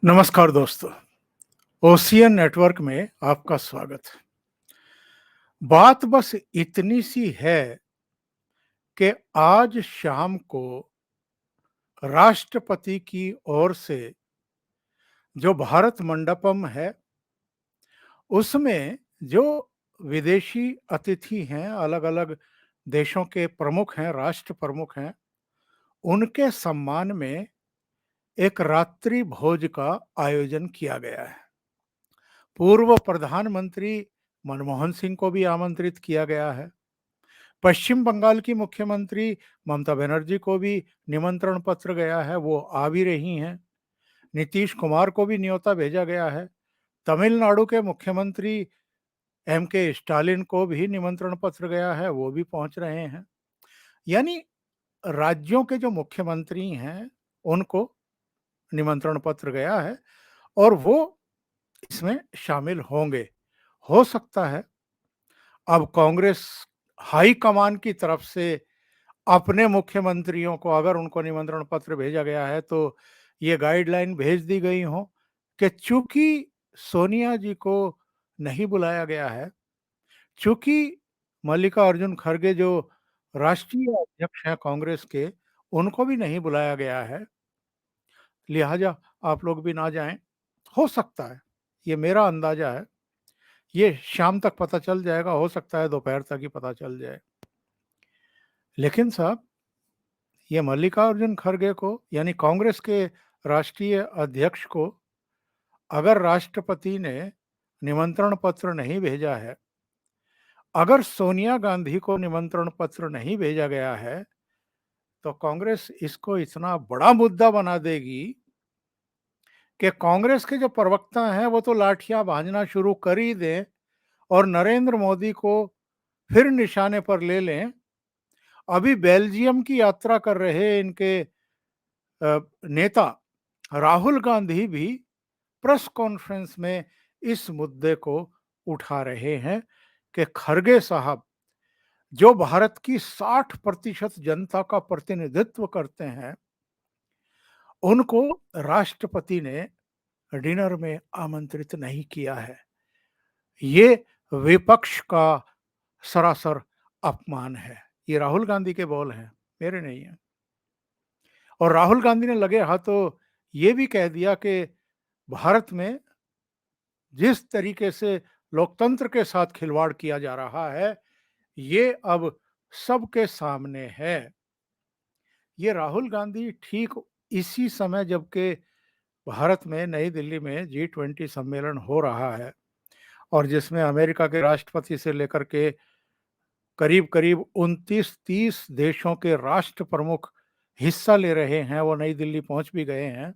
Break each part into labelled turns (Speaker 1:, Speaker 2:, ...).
Speaker 1: नमस्कार दोस्तों, ocean network में आपका स्वागत है। बात बस इतनी सी है कि आज शाम को राष्ट्रपति की ओर से जो भारत मंडपम है, उसमें जो विदेशी अतिथि हैं, अलग-अलग देशों के प्रमुख हैं, राष्ट्र प्रमुख हैं, उनके सम्मान में एक रात्रि भोज का आयोजन किया गया है। पूर्व प्रधानमंत्री मनमोहन सिंह को भी आमंत्रित किया गया है। पश्चिम बंगाल की मुख्यमंत्री ममता बनर्जी को भी निमंत्रण पत्र गया है, वो आ भी रही हैं। नीतीश कुमार को भी न्योता भेजा गया है। तमिलनाडु के मुख्यमंत्री एम के स्टालिन को भी निमंत्रण पत्र गया है, वो भी पहुंच रहे हैं। यानी राज्यों के जो मुख्यमंत्री हैं, उनको निमंत्रण पत्र गया है और वो इसमें शामिल होंगे। हो सकता है अब कांग्रेस हाई कमान की तरफ से अपने मुख्यमंत्रियों को, अगर उनको निमंत्रण पत्र भेजा गया है, तो ये गाइडलाइन भेज दी गई हो कि चूंकि सोनिया जी को नहीं बुलाया गया है, चूंकि मल्लिकार्जुन खड़गे जो राष्ट्रीय अध्यक्ष हैं कांग्रेस के, उनको भी नहीं बुलाया गया है, लिहाजा आप लोग भी ना जाएं। हो सकता है, ये मेरा अंदाजा है, ये शाम तक पता चल जाएगा, हो सकता है दोपहर तक ही पता चल जाए। लेकिन साहब, ये मल्लिकार्जुन खड़गे को, यानी कांग्रेस के राष्ट्रीय अध्यक्ष को, अगर राष्ट्रपति ने निमंत्रण पत्र नहीं भेजा है, अगर सोनिया गांधी को निमंत्रण पत्र नहीं भेजा गया है, तो कांग्रेस इसको इतना बड़ा मुद्दा बना देगी कि कांग्रेस के जो प्रवक्ता हैं वो तो लाठियां भांजना शुरू कर ही दें और नरेंद्र मोदी को फिर निशाने पर ले लें। अभी बेल्जियम की यात्रा कर रहे इनके नेता राहुल गांधी भी प्रेस कॉन्फ्रेंस में इस मुद्दे को उठा रहे हैं कि खरगे साहब, जो भारत की 60% जनता का प्रतिनिधित्व करते हैं, उनको राष्ट्रपति ने डिनर में आमंत्रित नहीं किया है। ये विपक्ष का सरासर अपमान है। ये राहुल गांधी के बोल हैं, मेरे नहीं है। और राहुल गांधी ने लगे हाथों ये भी कह दिया कि भारत में जिस तरीके से लोकतंत्र के साथ खिलवाड़ किया जा रहा है, ये अब सबके सामने है। ये राहुल गांधी ठीक इसी समय, जबकि भारत में नई दिल्ली में G20 सम्मेलन हो रहा है और जिसमें अमेरिका के राष्ट्रपति से लेकर के करीब करीब 29-30 देशों के राष्ट्र प्रमुख हिस्सा ले रहे हैं, वो नई दिल्ली पहुंच भी गए हैं।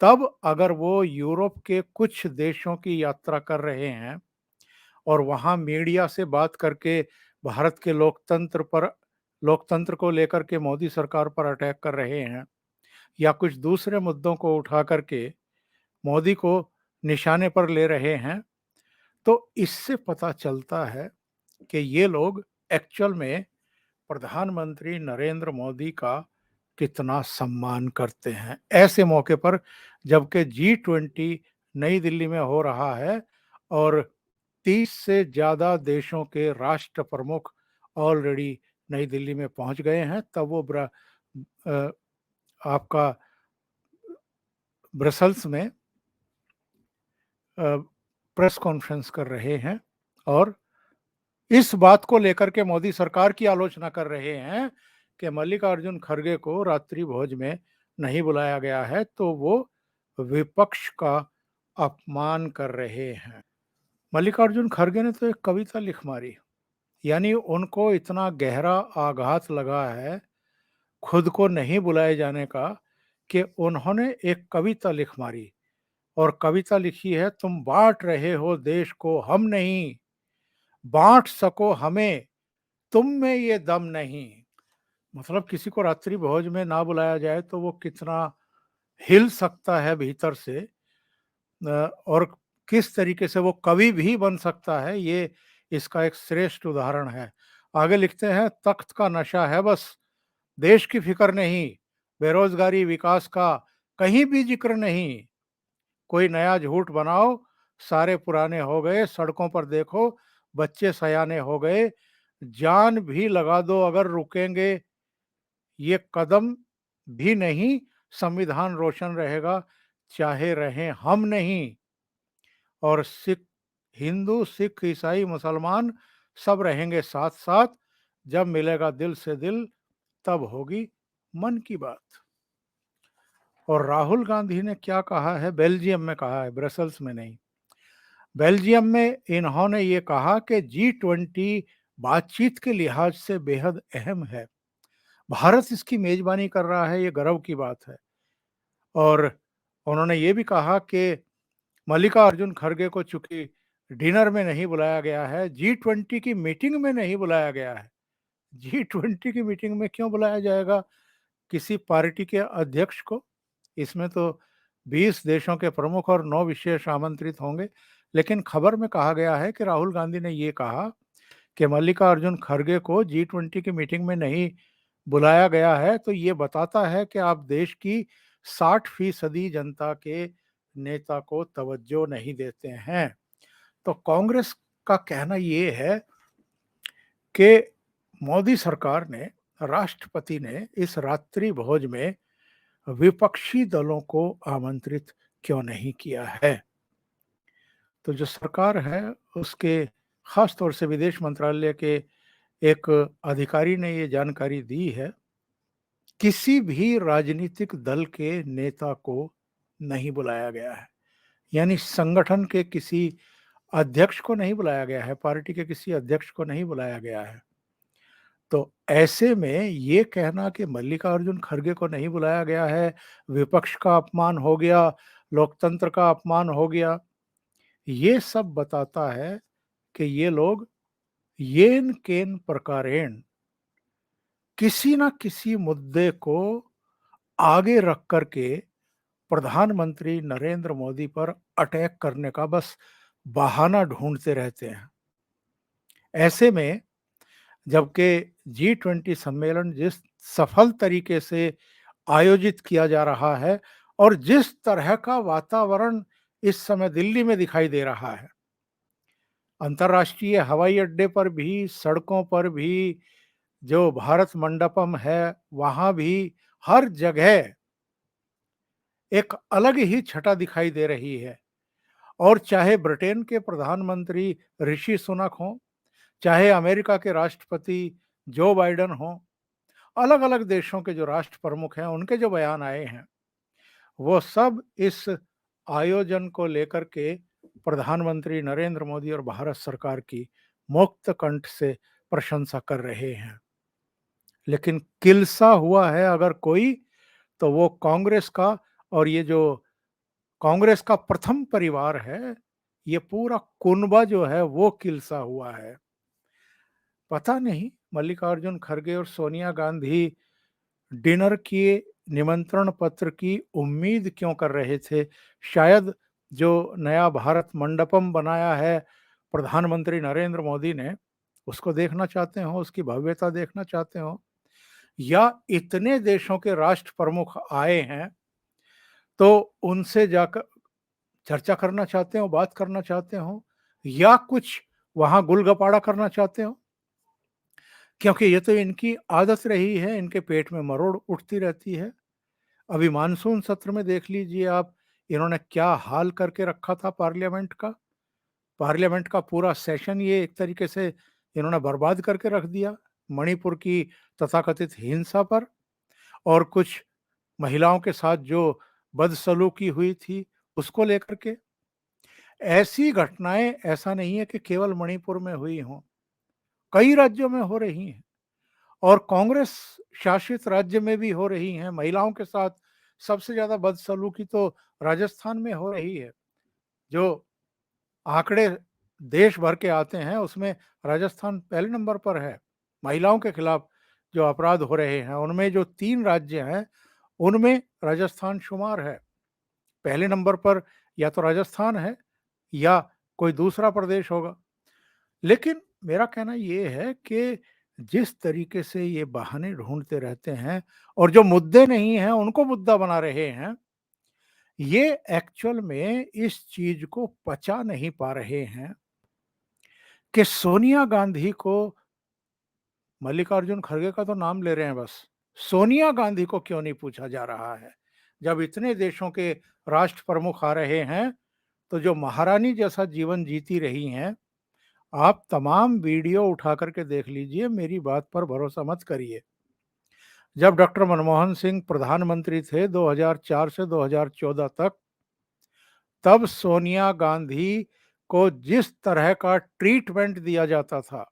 Speaker 1: तब अगर वो यूरोप के कुछ देशों की यात्रा कर रहे हैं और वहाँ मीडिया से बात करके भारत के लोकतंत्र को लेकर के मोदी सरकार पर अटैक कर रहे हैं, या कुछ दूसरे मुद्दों को उठा करके मोदी को निशाने पर ले रहे हैं, तो इससे पता चलता है कि ये लोग एक्चुअल में प्रधानमंत्री नरेंद्र मोदी का कितना सम्मान करते हैं। ऐसे मौके पर, जबकि G20 नई दिल्ली में हो रहा है और 30 से ज़्यादा देशों के राष्ट्र प्रमुख ऑलरेडी नई दिल्ली में पहुंच गए हैं, तब वो अ, आपका ब्रसल्स में प्रेस कॉन्फ्रेंस कर रहे हैं और इस बात को लेकर के मोदी सरकार की आलोचना कर रहे हैं कि मल्लिकार्जुन खड़गे को रात्रि भोज में नहीं बुलाया गया है, तो वो विपक्ष का अपमान कर रहे हैं। मल्लिकार्जुन खड़गे ने तो एक कविता लिख मारी, यानी उनको इतना गहरा आघात लगा है खुद को नहीं बुलाए जाने का कि उन्होंने एक कविता लिख मारी और कविता लिखी है, तुम बांट रहे हो देश को, हम नहीं बांट सको हमें, तुम में ये दम नहीं। मतलब किसी को रात्रि भोज में ना बुलाया जाए तो वो कितना हिल सकता है भीतर से, और किस तरीके से वो कवि भी बन सकता है, ये इसका एक श्रेष्ठ उदाहरण है। आगे लिखते हैं, तख्त का नशा है बस, देश की फिक्र नहीं, बेरोजगारी विकास का कहीं भी जिक्र नहीं, कोई नया झूठ बनाओ, सारे पुराने हो गए, सड़कों पर देखो, बच्चे सयाने हो गए, जान भी लगा दो अगर रुकेंगे ये कदम भी नहीं, संविधान रोशन रहेगा, चाहे रहें हम नहीं। और सिख, हिंदू, सिख, ईसाई, मुसलमान सब रहेंगे साथ-साथ, जब मिलेगा दिल से दिल, तब होगी मन की बात। और राहुल गांधी ने क्या कहा है, बेल्जियम में कहा है, ब्रसल्स में नहीं। बेल्जियम में इन्होंने ये कहा कि G20 बातचीत के लिहाज से बेहद अहम है। भारत इसकी मेजबानी कर रहा है, ये गर्व की बात है। और उन्होंने ये भी कहा कि मल्लिकार्जुन खड़गे को चूंकि डिनर में नहीं बुलाया गया है, G20 की मीटिंग में नहीं बुलाया गया है। G20 की मीटिंग में क्यों बुलाया जाएगा किसी पार्टी के अध्यक्ष को? इसमें तो 20 देशों के प्रमुख और 9 विशेष आमंत्रित होंगे। लेकिन खबर में कहा गया है कि राहुल गांधी ने ये कहा कि मल्लिकार्जुन खड़गे को G20 की मीटिंग में नहीं बुलाया गया है, तो ये बताता है कि आप देश की 60% जनता के नेता को तवज्जो नहीं देते हैं। तो कांग्रेस का कहना ये है कि मोदी सरकार ने, राष्ट्रपति ने इस रात्रि भोज में विपक्षी दलों को आमंत्रित क्यों नहीं किया है? तो जो सरकार है उसके खास तौर से विदेश मंत्रालय के एक अधिकारी ने ये जानकारी दी है, किसी भी राजनीतिक दल के नेता को नहीं बुलाया गया है। यानी संगठन के किसी अध्यक्ष को नहीं बुलाया गया है, पार्टी के किसी अध्यक्ष को नहीं बुलाया गया है। तो ऐसे में ये कहना कि मल्लिकार्जुन खड़गे को नहीं बुलाया गया है, विपक्ष का अपमान हो गया, लोकतंत्र का अपमान हो गया, ये सब बताता है कि ये लोग येन केन प्रकारेण किसी न किसी मुद्दे को आगे रख कर के प्रधानमंत्री नरेंद्र मोदी पर अटैक करने का बस बहाना ढूंढते रहते हैं। ऐसे में जबकि G20 सम्मेलन जिस सफल तरीके से आयोजित किया जा रहा है और जिस तरह का वातावरण इस समय दिल्ली में दिखाई दे रहा है, अंतर्राष्ट्रीय हवाई अड्डे पर भी, सड़कों पर भी, जो भारत मंडपम है वहां भी, हर जगह एक अलग ही छटा दिखाई दे रही है। और चाहे ब्रिटेन के प्रधानमंत्री ऋषि सुनक हों, चाहे अमेरिका के राष्ट्रपति जो बाइडेन हों, अलग अलग देशों के जो राष्ट्र प्रमुख हैं उनके जो बयान आए हैं, वो सब इस आयोजन को लेकर के प्रधानमंत्री नरेंद्र मोदी और भारत सरकार की मुक्त कंठ से प्रशंसा कर रहे हैं। लेकिन किलसा हुआ है अगर कोई, तो वो कांग्रेस का। और ये जो कांग्रेस का प्रथम परिवार है, ये पूरा कुनबा जो है वो किलसा हुआ है। पता नहीं मल्लिकार्जुन खड़गे और सोनिया गांधी डिनर के निमंत्रण पत्र की उम्मीद क्यों कर रहे थे? शायद जो नया भारत मंडपम बनाया है प्रधानमंत्री नरेंद्र मोदी ने, उसको देखना चाहते हो, उसकी भव्यता देखना चाहते हो, या इतने देशों के राष्ट्र प्रमुख आए हैं तो उनसे जाकर चर्चा करना चाहते हो, बात करना चाहते हो, या कुछ वहां गुलगपाड़ा करना चाहते हो? क्योंकि ये तो इनकी आदत रही है, इनके पेट में मरोड़ उठती रहती है। अभी मानसून सत्र में देख लीजिए आप, इन्होंने क्या हाल करके रखा था पार्लियामेंट का। पार्लियामेंट का पूरा सेशन ये एक तरीके से इन्होंने बर्बाद करके रख दिया, मणिपुर की तथाकथित हिंसा पर और कुछ महिलाओं के साथ जो बदसलूकी हुई थी उसको लेकर के। ऐसी घटनाएं, ऐसा नहीं है कि केवल मणिपुर में हुई हों, कई राज्यों में हो रही हैं और कांग्रेस शासित राज्य में भी हो रही हैं। महिलाओं के साथ सबसे ज्यादा बदसलूकी तो राजस्थान में हो रही है। जो आंकड़े देश भर के आते हैं उसमें राजस्थान पहले नंबर पर है। महिलाओं के खिलाफ जो अपराध हो रहे हैं उनमें जो 3 राज्य हैं उनमें राजस्थान शुमार है। पहले नंबर पर या तो राजस्थान है या कोई दूसरा प्रदेश होगा। लेकिन मेरा कहना ये है कि जिस तरीके से ये बहाने ढूंढते रहते हैं और जो मुद्दे नहीं हैं उनको मुद्दा बना रहे हैं, ये एक्चुअल में इस चीज को पचा नहीं पा रहे हैं कि सोनिया गांधी को, मल्लिकार्जुन खड़गे का तो नाम ले रहे हैं बस, सोनिया गांधी को क्यों नहीं पूछा जा रहा है? जब इतने देशों के राष्ट्र प्रमुख आ रहे हैं, तो जो महारानी जैसा जीवन जीती रही हैं, आप तमाम वीडियो उठा करके देख लीजिए, मेरी बात पर भरोसा मत करिए। जब डॉक्टर मनमोहन सिंह प्रधानमंत्री थे 2004 से 2014 तक, तब सोनिया गांधी को जिस तरह का ट्रीटमेंट दिया जाता था,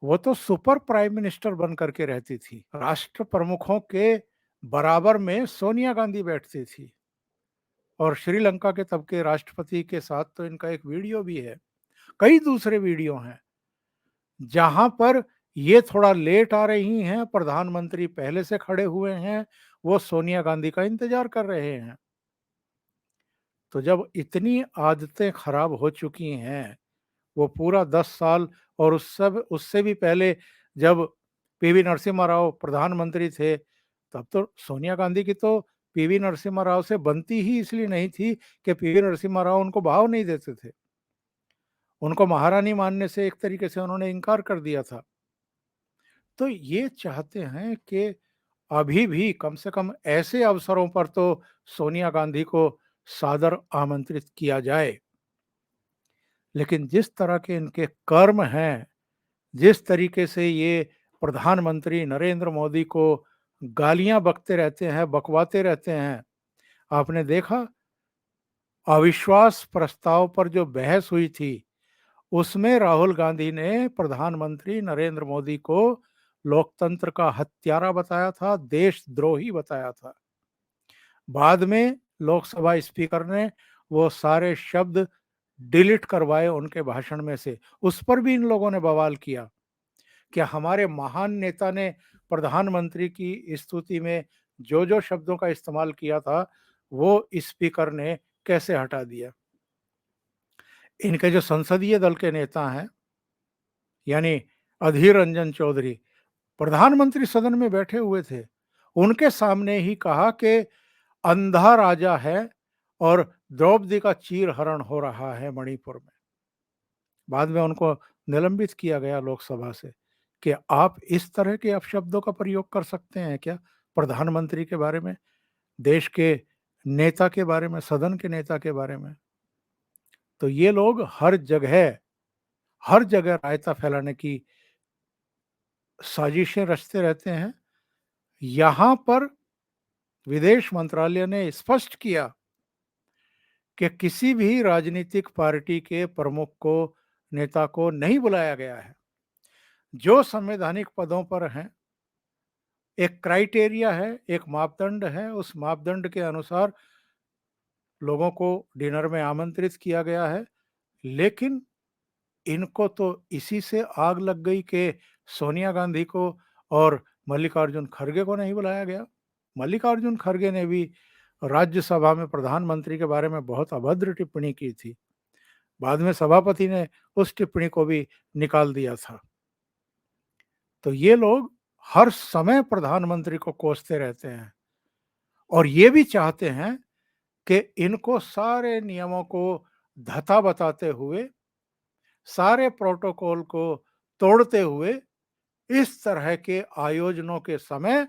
Speaker 1: वो तो सुपर प्राइम मिनिस्टर बन करके रहती थी। राष्ट्र प्रमुखों के बराबर में सोनिया गांधी बैठती थी। और श्रीलंका के तब के राष्ट्रपति के साथ तो इनका एक वीडियो भी है, कई दूसरे वीडियो हैं, जहां पर ये थोड़ा लेट आ रही हैं, प्रधानमंत्री पहले से खड़े हुए हैं, वो सोनिया गांधी का इंतजार कर रहे हैं। तो जब इतनी आदतें खराब हो चुकी हैं, वो पूरा 10 साल, और उससे भी पहले जब पीवी नरसिम्हा राव प्रधानमंत्री थे, तब तो सोनिया गांधी की तो पीवी नरसिम्हा राव से बनती ही इसलिए नहीं थी कि पीवी नरसिम्हा राव उनको भाव नहीं देते थे। उनको महारानी मानने से एक तरीके से उन्होंने इनकार कर दिया था। तो ये चाहते हैं कि अभी भी कम से कम ऐसे अवसरों पर तो सोनिया गांधी को सादर आमंत्रित किया जाए। लेकिन जिस तरह के इनके कर्म हैं, जिस तरीके से ये प्रधानमंत्री नरेंद्र मोदी को गालियां बकते रहते हैं, बकवाते रहते हैं, आपने देखा अविश्वास प्रस्ताव पर जो बहस हुई थी, उसमें राहुल गांधी ने प्रधानमंत्री नरेंद्र मोदी को लोकतंत्र का हत्यारा बताया था, देशद्रोही बताया था। बाद में लोकसभा स्पीकर ने वो सारे शब्द डिलीट करवाए उनके भाषण में से। उस पर भी इन लोगों ने बवाल किया कि हमारे महान नेता ने प्रधानमंत्री की स्तुति में जो जो शब्दों का इस्तेमाल किया था, वो स्पीकर ने कैसे हटा दिया। इनके जो संसदीय दल के नेता हैं, यानी अधीर रंजन चौधरी, प्रधानमंत्री सदन में बैठे हुए थे, उनके सामने ही कहा कि अंधा राजा है और द्रौपदी का चीर हरण हो रहा है मणिपुर में। बाद में उनको निलंबित किया गया लोकसभा से कि आप इस तरह के अपशब्दों का प्रयोग कर सकते हैं क्या प्रधानमंत्री के बारे में, देश के नेता के बारे में, सदन के नेता के बारे में। तो ये लोग हर जगह रायता फैलाने की साजिशें रचते रहते हैं। यहां पर विदेश मंत्रालय ने स्पष्ट किया कि किसी भी राजनीतिक पार्टी के प्रमुख को, नेता को नहीं बुलाया गया है। जो संवैधानिक पदों पर हैं, एक क्राइटेरिया है, एक मापदंड है, उस मापदंड के अनुसार लोगों को डिनर में आमंत्रित किया गया है। लेकिन इनको तो इसी से आग लग गई कि सोनिया गांधी को और मल्लिकार्जुन खड़गे को नहीं बुलाया गया। मल्लिकार्जुन खड़गे ने भी राज्यसभा में प्रधानमंत्री के बारे में बहुत अभद्र टिप्पणी की थी। बाद में सभापति ने उस टिप्पणी को भी निकाल दिया था। तो ये लोग हर समय प्रधानमंत्री को कोसते रहते हैं और ये भी चाहते हैं कि इनको सारे नियमों को धता बताते हुए, सारे प्रोटोकॉल को तोड़ते हुए, इस तरह के आयोजनों के समय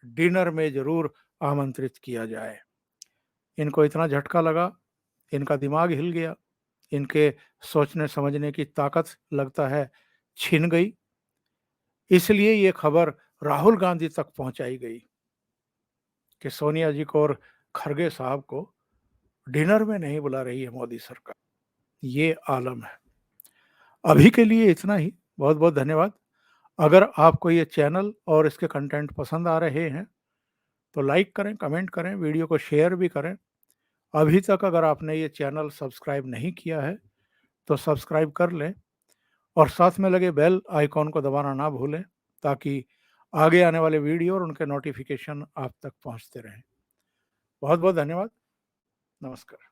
Speaker 1: डिनर में जरूर आमंत्रित किया जाए। इनको इतना झटका लगा, इनका दिमाग हिल गया, इनके सोचने समझने की ताकत लगता है छिन गई। इसलिए ये खबर राहुल गांधी तक पहुंचाई गई कि सोनिया जी को और खड़गे साहब को डिनर में नहीं बुला रही है मोदी सरकार। ये आलम है। अभी के लिए इतना ही। बहुत बहुत धन्यवाद। अगर आपको ये चैनल और इसके कंटेंट पसंद आ रहे हैं तो लाइक करें, कमेंट करें, वीडियो को शेयर भी करें। अभी तक अगर आपने ये चैनल सब्सक्राइब नहीं किया है तो सब्सक्राइब कर लें और साथ में लगे बेल आइकॉन को दबाना ना भूलें, ताकि आगे आने वाले वीडियो और उनके नोटिफिकेशन आप तक पहुंचते रहें। बहुत बहुत धन्यवाद। नमस्कार।